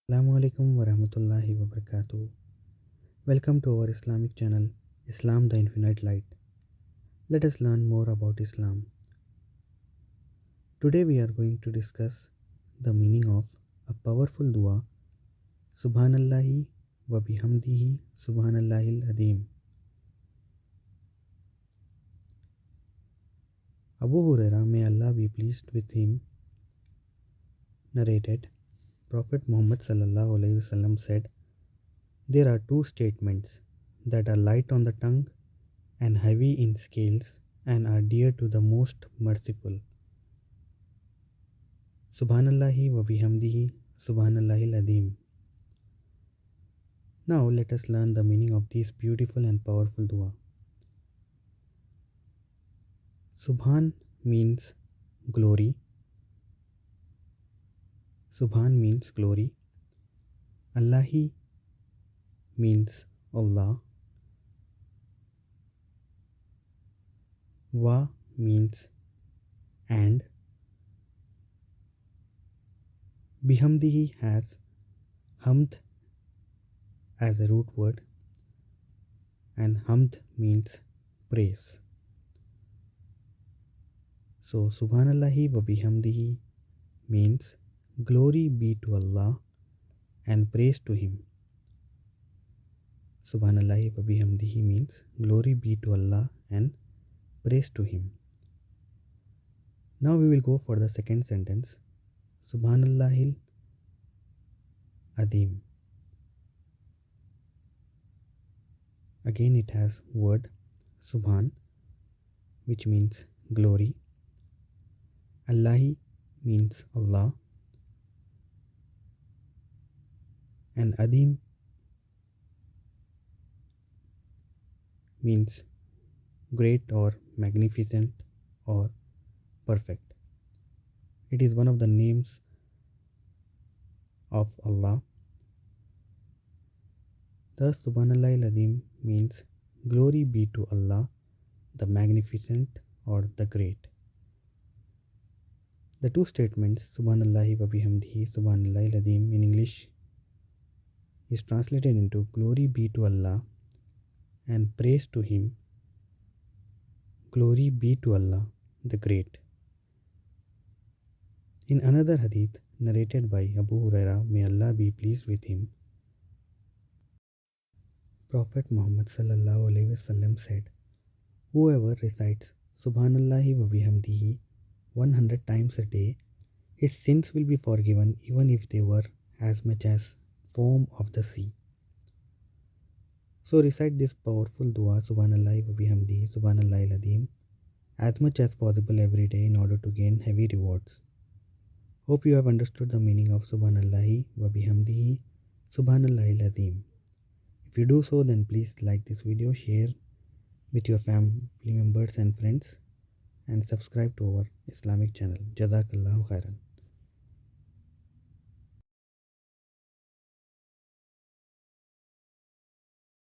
Assalamu alaikum wa rahmatullahi wa barakatuh. Welcome to our Islamic channel, Islam the Infinite Light. Let us learn more about Islam. Today we are going to discuss the meaning of a powerful dua, Subhanallahi, وبحمده Subhan Allahil Azeem. Abu Huraira, may Allah be pleased with him, narrated, Prophet Muhammad sallallahu alaihi wasallam said, "There are two statements that are light on the tongue and heavy in scales and are dear to the Most Merciful. Subhanallahi wa bihamdihi Subhanallahil Azeem." Now let us learn the meaning of this beautiful and powerful dua. Subhan means glory. Subhan means glory. Allahi means Allah. Wa means and. Bihamdihi has hamd as a root word, and hamd means praise. So Subhanallahi wa bihamdihi means glory be to Allah and praise to Him. Subhanallahi wa bihamdihi means glory be to Allah and praise to Him. Now we will go for the second sentence, Subhanallahil Azeem. Again it has word Subhan, which means glory. Allahi means Allah, and Azeem means great or magnificent or perfect. It is one of the names of Allah. Thus Subhanallahi Azeem means glory be to Allah, the magnificent or the great. The two statements Subhanallahi wa bihamdihi Subhanallahi Azeem in English is translated into glory be to Allah and praise to Him. Glory be to Allah, the great. In another hadith narrated by Abu Huraira, may Allah be pleased with him, Prophet Muhammad sallallahu alaihi wasallam said, "Whoever recites Subhanallahi wa bihamdihi 100 times a day, his sins will be forgiven even if they were as much as foam of the sea." So recite this powerful dua Subhanallahi wa bihamdihi Subhanallahil Azeem as much as possible every day in order to gain heavy rewards. Hope you have understood the meaning of Subhanallahi wa bihamdihi Subhanallahil Azeem. If you do so, then please like this video, share with your family members and friends, and subscribe to our Islamic channel. Jazakallahu khairan.